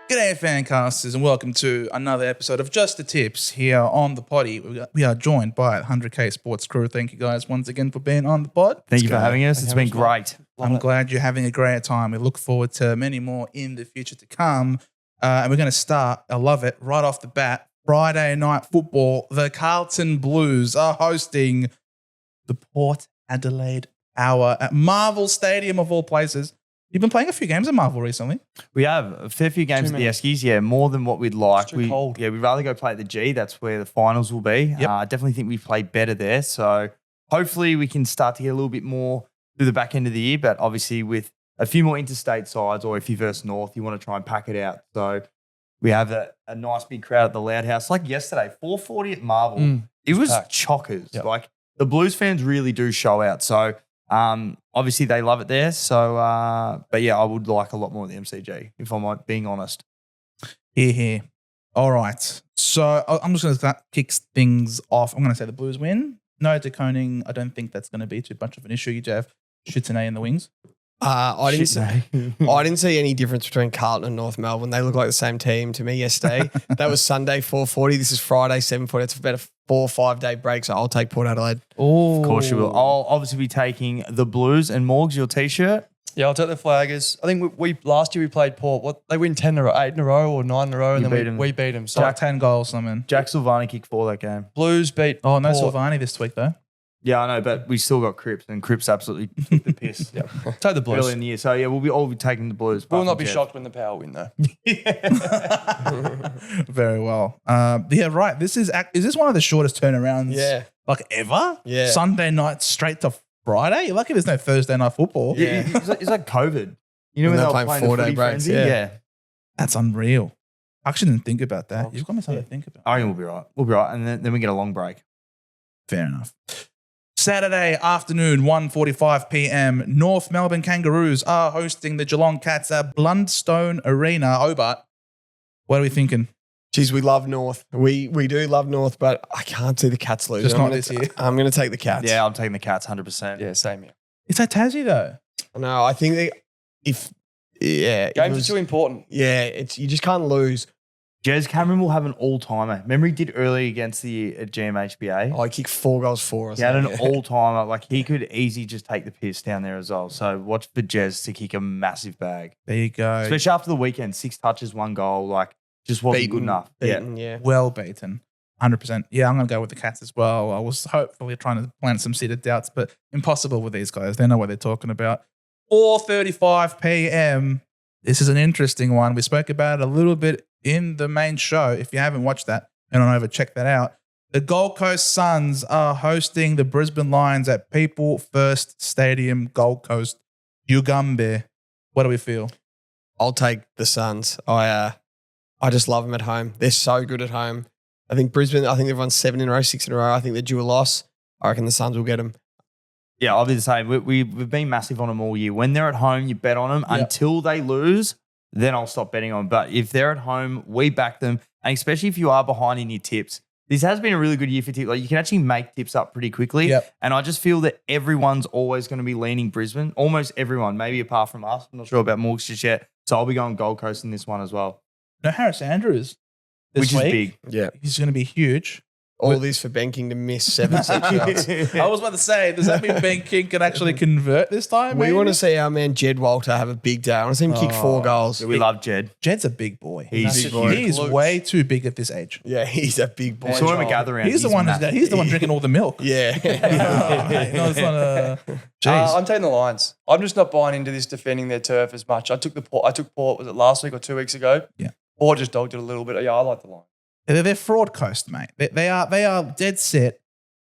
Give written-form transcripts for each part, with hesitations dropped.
G'day, FanCasters, and welcome to another episode of Just the Tips here on the potty. We are joined by the 100K Sports crew. Thank you guys once again for being on the pod. Thank you for having us. It's been great. I'm glad you're having a great time. We look forward to many more in the future to come. And we're going to start, I love it, right off the bat. Friday night football. The Carlton Blues are hosting the Port Adelaide Power at Marvel Stadium of all places. You've been playing a few games at Marvel recently. We have a fair few games at the Eskies, more than what we'd like. It's too cold. We'd rather go play at the G. That's where the finals will be. Yep. I definitely think we played better there. So hopefully we can start to get a little bit more through the back end of the year. But obviously with a few more interstate sides, or if you verse North, you want to try and pack it out. So we have a nice big crowd at the Loud House. Like yesterday, 440 at Marvel. It was chockers. Yep. Like the Blues fans really do show out. So obviously they love it there. So, but yeah, I would like a lot more at the MCG, if I'm being honest. Here. All right. So I'm just going to kick things off. I'm going to say the Blues win. No deconing. I don't think that's going to be too much of an issue. You do have Chutene in the wings. I didn't see any difference between Carlton and North Melbourne. They look like the same team to me yesterday. That was Sunday, 4:40. This is Friday, 7:40. It's about a 4 or 5 day break, so I'll take Port Adelaide. Oh, Of course you will. I'll obviously be taking the Blues. And Morgs, your T-shirt? Yeah, I'll take the Flaggers. I think we last year we played Port. What they win 8 in a row or 9 in a row, and then we beat them. So Like 10 goals, something. Jack Silvani kicked 4 that game. Blues beat. Oh, no Port. Silvani this week, though. Yeah, I know, but we still got Cripps, and Cripps absolutely took the piss Take the Blues. early in the year. So yeah, we'll all be taking the Blues. We'll apart not from be Jeff. shocked when the Power win though. Very well. Yeah, right. Is this one of the shortest turnarounds like ever? Yeah. Sunday night straight to Friday? You're lucky there's no Thursday night football. Yeah, it's like COVID. You know when When they they're were playing playing the 4-day footy breaks, frenzy? yeah. That's unreal. I actually didn't think about that. You've got me something to think about. I reckon we'll be right. We'll be right. And then we get a long break. Fair enough. Saturday afternoon, 1:45 p.m. North Melbourne Kangaroos are hosting the Geelong Cats at Blundstone Arena. Hobart, what are we thinking? Geez, we love North. We do love North, but I can't see the Cats losing. Just not this year. I'm going to take the Cats. Yeah, I'm taking the Cats 100%. Yeah, same here. Is that Tassie though? No, I think if Games are too important. Yeah, you just can't lose. Jez Cameron will have an all-timer. Remember he did early against the GMHBA? I kicked 4 goals for us. He had an all-timer. Like he could easily just take the piss down there as well. So watch for Jez to kick a massive bag. There you go. Especially after the weekend, 6 touches, 1 goal. Like just wasn't good enough. Yeah. Well beaten. 100%. Yeah, I'm going to go with the Cats as well. I was hopefully trying to plant some seeded doubts, but impossible with these guys. They know what they're talking about. 4:35 p.m. This is an interesting one. We spoke about it a little bit in the main show. If you haven't watched that, and on over, check that out. The Gold Coast Suns are hosting the Brisbane Lions at People First Stadium, Gold Coast, Yugambeh. What do we feel? I'll take the Suns. I just love them at home. They're so good at home. I think Brisbane, they've won 7 in a row, 6 in a row. I think they're due a loss. I reckon the Suns will get them. Yeah, I'll be the same. We've been massive on them all year. When they're at home, you bet on them until they lose. Then I'll stop betting on them. But if they're at home, we back them. And especially if you are behind in your tips, this has been a really good year for tips. Like you can actually make tips up pretty quickly. Yep. And I just feel that everyone's always going to be leaning Brisbane. Almost everyone, maybe apart from us. I'm not sure about Morgs just yet. So I'll be going Gold Coast in this one as well. No, Harris Andrews Which is big. Yeah. He's going to be huge. All this for banking to miss 7 6 shots. I was about to say, does that mean Ben King can actually convert this time? We maybe? want to see our man Jed Walter have a big day. I want to see him kick 4 goals. We love Jed. Jed's a big boy. He's big boy. He's way too big at this age. Yeah, he's a big boy. I saw him at Gather Round. He's the one drinking all the milk. Yeah. No, it's not a. Jeez. I'm taking the Lions. I'm just not buying into this defending their turf as much. I took Port. Was it last week or 2 weeks ago? Yeah. Port just dogged it a little bit. Yeah, I like the Lions. They're fraud coast, mate. They are dead set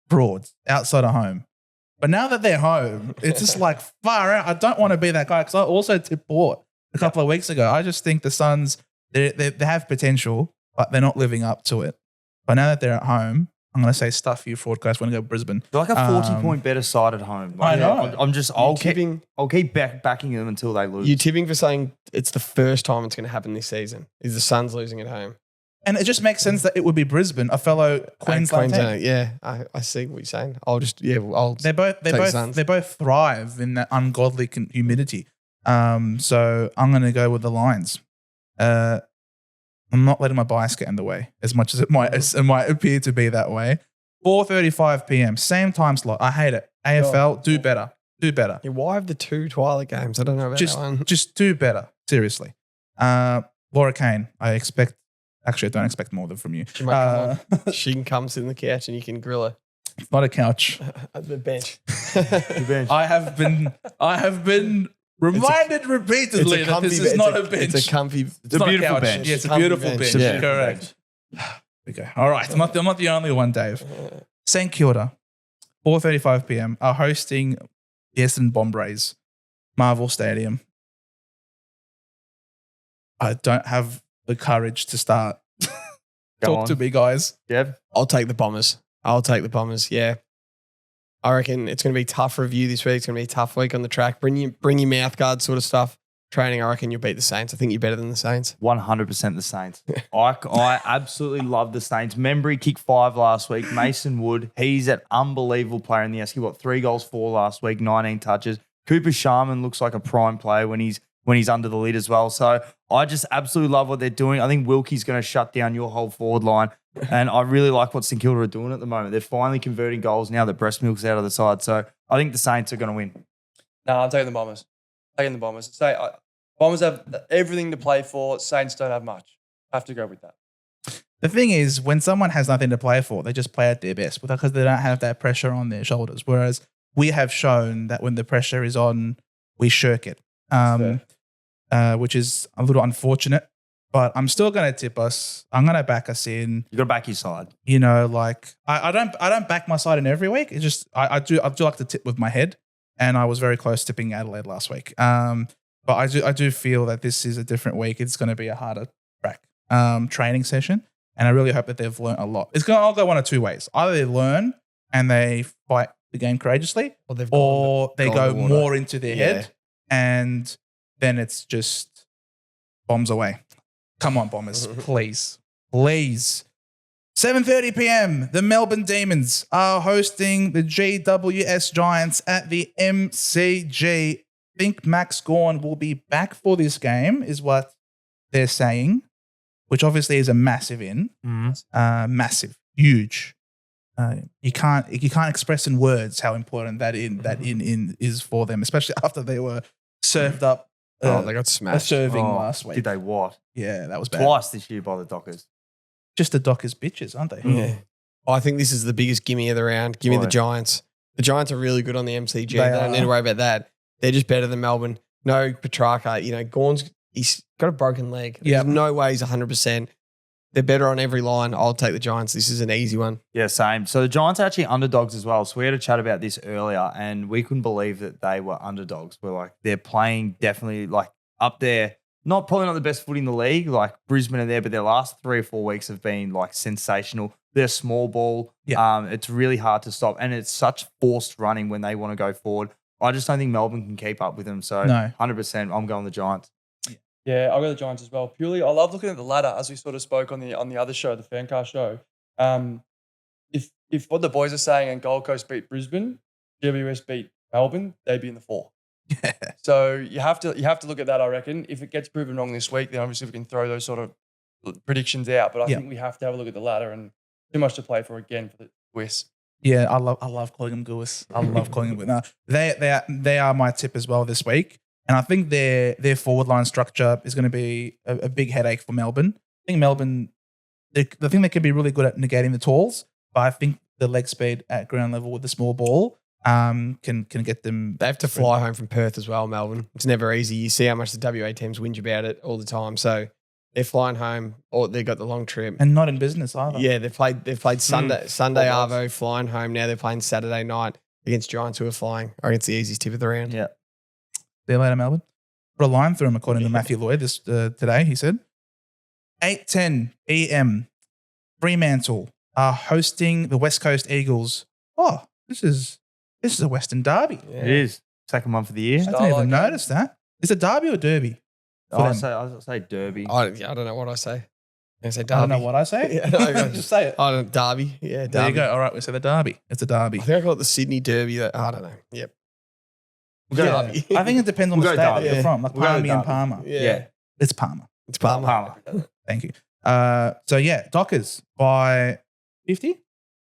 frauds outside of home. But now that they're home, it's just like far out. I don't want to be that guy because I also tipped Port a couple of weeks ago. I just think the Suns, they have potential, but they're not living up to it. But now that they're at home, I'm going to say stuff you fraud coast when I go to Brisbane. They're like a 40-point better side at home. Like, I know. I'll keep backing them until they lose. You tipping for saying it's the first time it's going to happen this season? Is the Suns losing at home? And it just makes sense that it would be Brisbane, a fellow Queensland team. Yeah, I see what you're saying. I'll They both thrive in that ungodly humidity. So I'm going to go with the Lions. I'm not letting my bias get in the way as much as it might appear to be that way. 4:35 p.m. Same time slot. I hate it. AFL, do better. Do better. Yeah, why have the 2 Twilight games? I don't know about that one. Just do better. Seriously. Laura Kane, I don't expect more than from you. She might come on. She can come sit on the couch and you can grill her. It's not a couch. The bench. The bench. I have been reminded repeatedly that this is not a bench. It's a comfy. It's a beautiful bench. Yeah, it's a beautiful bench. Yeah. Correct. Okay. All right. I'm not the only one, Dave. St Kilda, 4:35 p.m. are hosting the Essendon Bombrays, Marvel Stadium. I don't have the courage to start. Talk to me, guys. Deb? I'll take the Bombers. Yeah. I reckon it's going to be tough review this week. It's going to be a tough week on the track. Bring your mouth guard sort of stuff. Training, I reckon you'll beat the Saints. I think you're better than the Saints. 100% the Saints. I absolutely love the Saints. Membry kicked 5 last week. Mason Wood, he's an unbelievable player in the Esky. What, 3 goals, 4 last week, 19 touches. Cooper Sharman looks like a prime player when he's under the lid as well. So I just absolutely love what they're doing. I think Wilkie's going to shut down your whole forward line. And I really like what St Kilda are doing at the moment. They're finally converting goals now that breast milk's out of the side. So I think the Saints are going to win. No, I'm taking the Bombers. Bombers have everything to play for. Saints don't have much. I have to go with that. The thing is, when someone has nothing to play for, they just play at their best because they don't have that pressure on their shoulders. Whereas we have shown that when the pressure is on, we shirk it, which is a little unfortunate. But I'm still going to tip us. I'm going to back us in. You got to back your side. You know, like I don't back my side in every week. It's just I do like to tip with my head, and I was very close tipping Adelaide last week. But I do feel that this is a different week. It's going to be a harder track training session, and I really hope that they've learned a lot. It's going to all go one of two ways: either they learn and they fight the game courageously, or they go more into their head, and then it's just bombs away. Come on, Bombers, please. 7:30 p.m. The Melbourne Demons are hosting the GWS Giants at the MCG. I think Max Gawn will be back for this game, is what they're saying, which obviously is a massive in. Massive, huge. You can't express in words how important that in is for them, especially after they were served up. They got smashed. A serving last week. Did they what? Yeah, that was bad. Twice this year by the Dockers. Just the Dockers bitches, aren't they? Yeah. I think this is the biggest gimme of the round. Give me the Giants. The Giants are really good on the MCG. They don't need to worry about that. They're just better than Melbourne. No Petrarca. You know, he's got a broken leg. There's no way he's 100%. They're better on every line. I'll take the Giants. This is an easy one. Yeah, same. So the Giants are actually underdogs as well. So we had a chat about this earlier, and we couldn't believe that they were underdogs. We're like, they're playing definitely like up there. Probably not the best foot in the league. Like Brisbane are there, but their last 3 or 4 weeks have been like sensational. They're small ball. Yeah. It's really hard to stop, and it's such forced running when they want to go forward. I just don't think Melbourne can keep up with them. So 100%, I'm going the Giants. Yeah, I'll go the Giants as well. Purely, I love looking at the ladder, as we sort of spoke on the other show, the FanCast show. If what the boys are saying and Gold Coast beat Brisbane, GWS beat Melbourne, they'd be in the 4. Yeah. So you have to look at that, I reckon. If it gets proven wrong this week, then obviously we can throw those sort of predictions out. But I think we have to have a look at the ladder, and too much to play for again for the Gwis. Yeah, I love calling them Gwis. I love calling them. No, they are my tip as well this week. And I think their forward line structure is going to be a big headache for Melbourne. I think Melbourne, the thing they can be really good at negating the talls, but I think the leg speed at ground level with the small ball can get them. They have to fly home from Perth as well, Melbourne. It's never easy. You see how much the WA teams whinge about it all the time. So they're flying home, or they've got the long trip. And not in business either. Yeah, they've played Sunday Arvo, flying home. Now they're playing Saturday night against Giants who are flying. I think it's the easiest tip of the round. Yeah. See you later, Melbourne. Put a line through him according to Matthew Lloyd today. He said 8:10 p.m. Fremantle are hosting the West Coast Eagles. Oh, this is a Western derby. Yeah. It is. Second one for the year. I didn't even notice that. Is it derby or derby? I'll say derby. I don't know what I say. I say derby. I don't know what I say. Just say it. I don't derby. Yeah, derby. There you go. All right, we say the derby. It's a derby. I think I call it the Sydney Derby. I don't know. Yep. We'll go derby. I think it depends on the state that you're from. Like Palmy and Palmer. Yeah. It's Palmer. It's Palmer. Thank you. So yeah, Dockers by 50.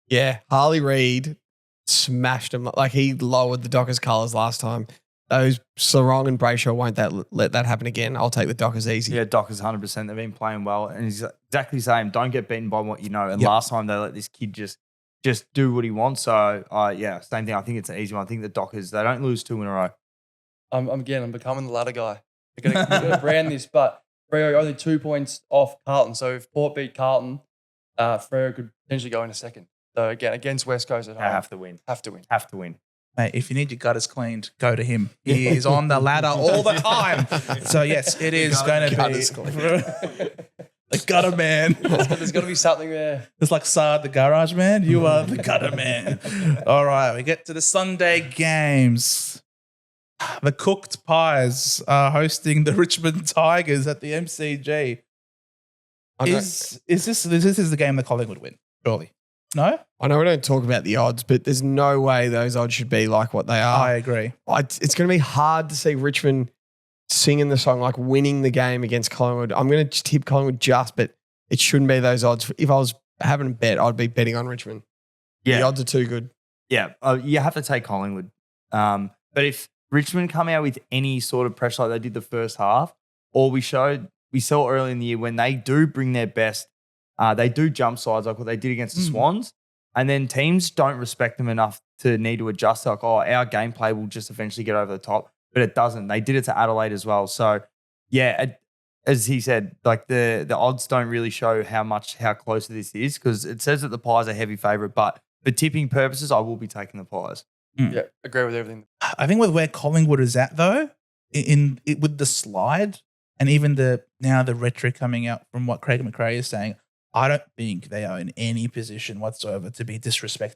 Yeah, Harley Reid smashed him. Like he lowered the Dockers colours last time. Those Sarong and Brayshaw won't let that happen again. I'll take the Dockers easy. Yeah, Dockers 100%. They've been playing well. And he's exactly the same. Don't get beaten by what you know. And last time they let this kid just do what he wants. So, yeah, same thing. I think it's an easy one. I think the Dockers, they don't lose 2 in a row. I'm becoming the ladder guy. We're going to brand this, but Freo only 2 points off Carlton. So if Port beat Carlton, Freo could potentially go in a second. So again, against West Coast at home. Have to win. Have to win. Have to win. Mate, if you need your gutters cleaned, go to him. He is on the ladder all the time. So yes, it is going to be the gutter man. There's got to be something there. It's like Saad, the garage man. You are the gutter man. All right, we get to the Sunday games. The Cooked Pies are hosting the Richmond Tigers at the MCG. Is this the game that Collingwood win? Surely. No? I know we don't talk about the odds, but there's no way those odds should be like what they are. I agree. It's going to be hard to see Richmond singing the song, like winning the game against Collingwood. I'm going to tip Collingwood but it shouldn't be those odds. If I was having a bet, I'd be betting on Richmond. Yeah. The odds are too good. Yeah, you have to take Collingwood. But if Richmond come out with any sort of pressure like they did the first half, or we saw early in the year when they do bring their best, they do jump sides like what they did against the Swans, and then teams don't respect them enough to need to adjust. Like, our gameplay will just eventually get over the top, but it doesn't. They did it to Adelaide as well. So, yeah, as he said, like the odds don't really show how close this is because it says that the Pies are heavy favourite, but for tipping purposes, I will be taking the Pies. Yeah, agree with everything. I think with where Collingwood is at though, with the slide and even the rhetoric coming out from what Craig McRae is saying, I don't think they are in any position whatsoever to be disrespecting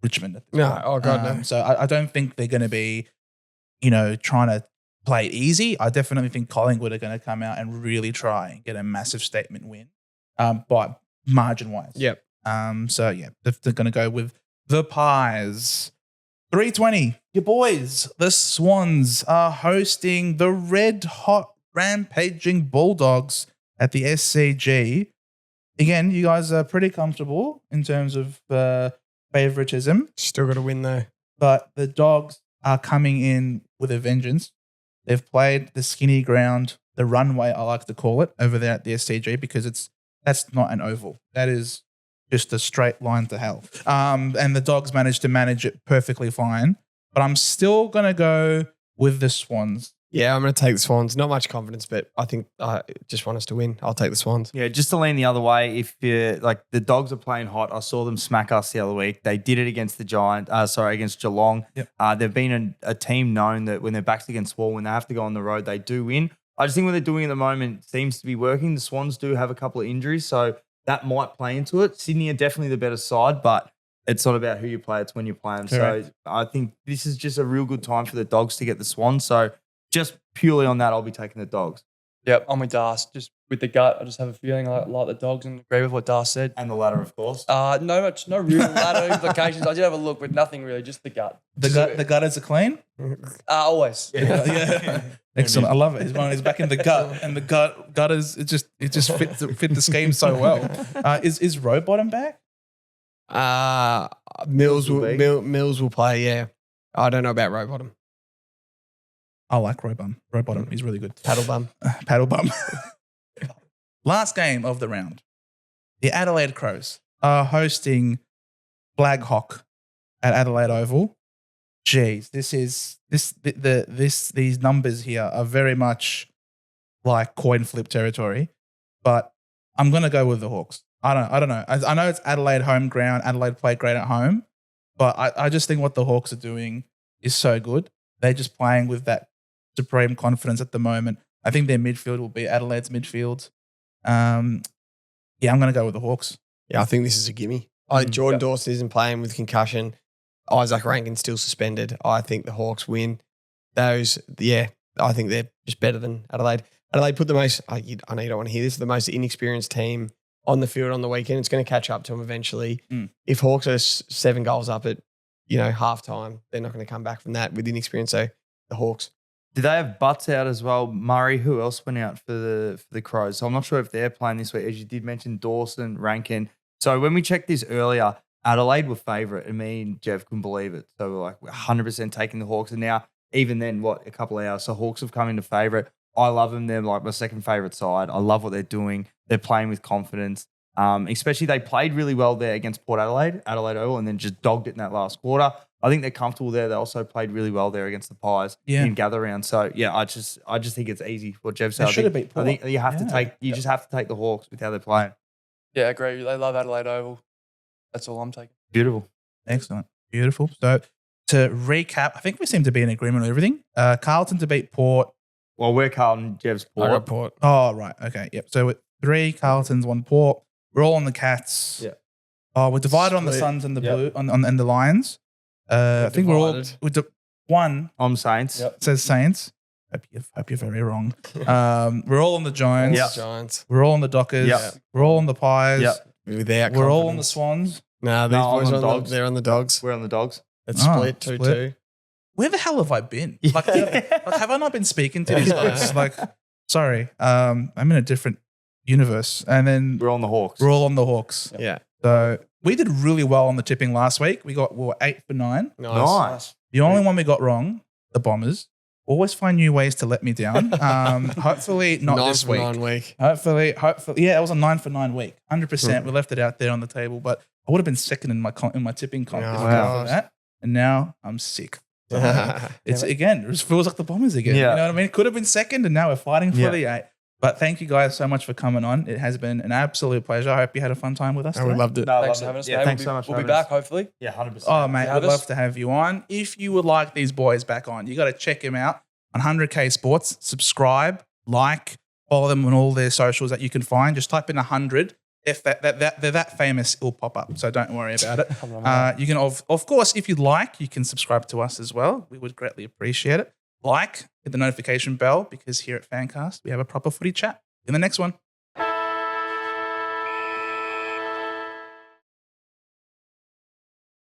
Richmond. No, oh God, no. So I don't think they're going to be, trying to play it easy. I definitely think Collingwood are going to come out and really try and get a massive statement win, by margin wise. Yep. So yeah, they're going to go with the Pies. 3:20. Your boys, the Swans, are hosting the red hot rampaging Bulldogs at the SCG. Again, you guys are pretty comfortable in terms of favoritism. Still got to win though. But the Dogs are coming in with a vengeance. They've played the skinny ground, the runway, I like to call it, over there at the SCG because that's not an oval. That is just a straight line to hell. And the Dogs managed to manage it perfectly fine. But I'm still going to go with the Swans. Yeah, I'm going to take the Swans. Not much confidence, but I think I just want us to win. I'll take the Swans. Yeah, just to lean the other way, if the Dogs are playing hot, I saw them smack us the other week. They did it against against Geelong. Yep. They've been a team known that when their backs against the wall, when they have to go on the road, they do win. I just think what they're doing at the moment seems to be working. The Swans do have a couple of injuries, so that might play into it. Sydney are definitely the better side, but it's not about who you play, it's when you play them. Correct. So I think this is just a real good time for the Dogs to get the Swans. So just purely on that, I'll be taking the Dogs. Yep, I'm with Das. Just with the gut, I just have a feeling I like the Dogs and agree with what Das said. And the ladder, of course. No real ladder implications. I did have a look, but nothing really, just the gut. The gutters are clean? Always. Yeah. Excellent. I love it. He's back in the gut, and the gutters, it just fit the scheme so well. Is Rowbottom back? Mills will play, yeah. I don't know about Rowbottom. I like Rowbottom. He's really good. Paddle bum. Last game of the round. The Adelaide Crows are hosting Flag Hawk at Adelaide Oval. Jeez, these numbers here are very much like coin flip territory, but I'm gonna go with the Hawks. I don't know. I know it's Adelaide home ground. Adelaide play great at home, but I just think what the Hawks are doing is so good. They're just playing with that supreme confidence at the moment. I think their midfield will be Adelaide's midfield. I'm going to go with the Hawks. Yeah, I think this is a gimme. Jordan Dawson isn't playing with concussion. Isaac Rankin's still suspended. I think the Hawks win. I think they're just better than Adelaide. Adelaide put the most, I know you don't want to hear this, the most inexperienced team on the field on the weekend. It's going to catch up to them eventually. If Hawks are 7 goals up at, half time, they're not going to come back from that with inexperience. So the Hawks. Did they have Butts out as well? Murray, who else went out for the Crows? So I'm not sure if they're playing this week. As you did mention, Dawson, Rankin. So when we checked this earlier, Adelaide were favourite, and me and Jeff couldn't believe it. So we're 100% taking the Hawks. And now, even then, a couple of hours. So Hawks have come into favourite. I love them. They're like my second favourite side. I love what they're doing. They're playing with confidence. Especially they played really well there against Port Adelaide Oval, and then just dogged it in that last quarter. I think they're comfortable there. They also played really well there against the Pies in gather round. So yeah, I just think it's easy for Jeff. They should have beat Port. I think you have to take. You just have to take the Hawks with how they're playing. Yeah, great. They love Adelaide Oval. That's all I'm taking. Beautiful. Excellent. Beautiful. So to recap, I think we seem to be in agreement on everything. Carlton to beat Port. Well, we're Carlton, Jeff's Port. I got Port. Oh, right. Okay. Yep. So with 3 Carltons, 1 Port. We're all on the Cats. Yeah. Oh, we're divided on the Split. Suns and the Blue and the Lions. I think divided. we're all one I'm Saints. Yep. says Saints. Hope you're very wrong. We're all on the Giants. Yep. Giants. We're all on the Dockers. Yep. We're all on the Pies. Yep. Without We're all on the confidence. Swans. Nah, these No, I'm boys on are on Dogs. they're on the Dogs. We're on the Dogs. It's Oh, split 2-2. split. Where the hell have I been? Like, have I not been speaking to these guys? Like, sorry, I'm in a different universe. And then We're on the Hawks. we're all on the Hawks. Yeah. So we did really well on the tipping last week. We were 8 for 9. Nice. The only one we got wrong, the Bombers. Always find new ways to let me down. Hopefully not 9 this for week. 9 week. Hopefully, yeah, it was a 9 for 9 week. 100%. We left it out there on the table, but I would have been second in my tipping comp if it Oh, wasn't for that. And now I'm sick. It's again, it feels like the Bombers again. Yeah. You know what I mean? Could have been second, and now we're fighting for Yeah. the 8. But thank you guys so much for coming on. It has been an absolute pleasure. I hope you had a fun time with us. I would today. loved it. No, Thanks loved for it. having us. Yeah, mate. thanks so much. We'll for be having us. back, hopefully. Yeah, 100%. Oh, mate, have would love us? to have you on. If you would like these boys back on, you got to check them out on 100K Sports. Subscribe, like, follow them on all their socials that you can find. Just type in 100. If they're that famous, it'll pop up. So don't worry about it. You can, of course, if you'd like, you can subscribe to us as well. We would greatly appreciate it. Like, hit the notification bell, because here at FanCast, we have a proper footy chat. In the next one.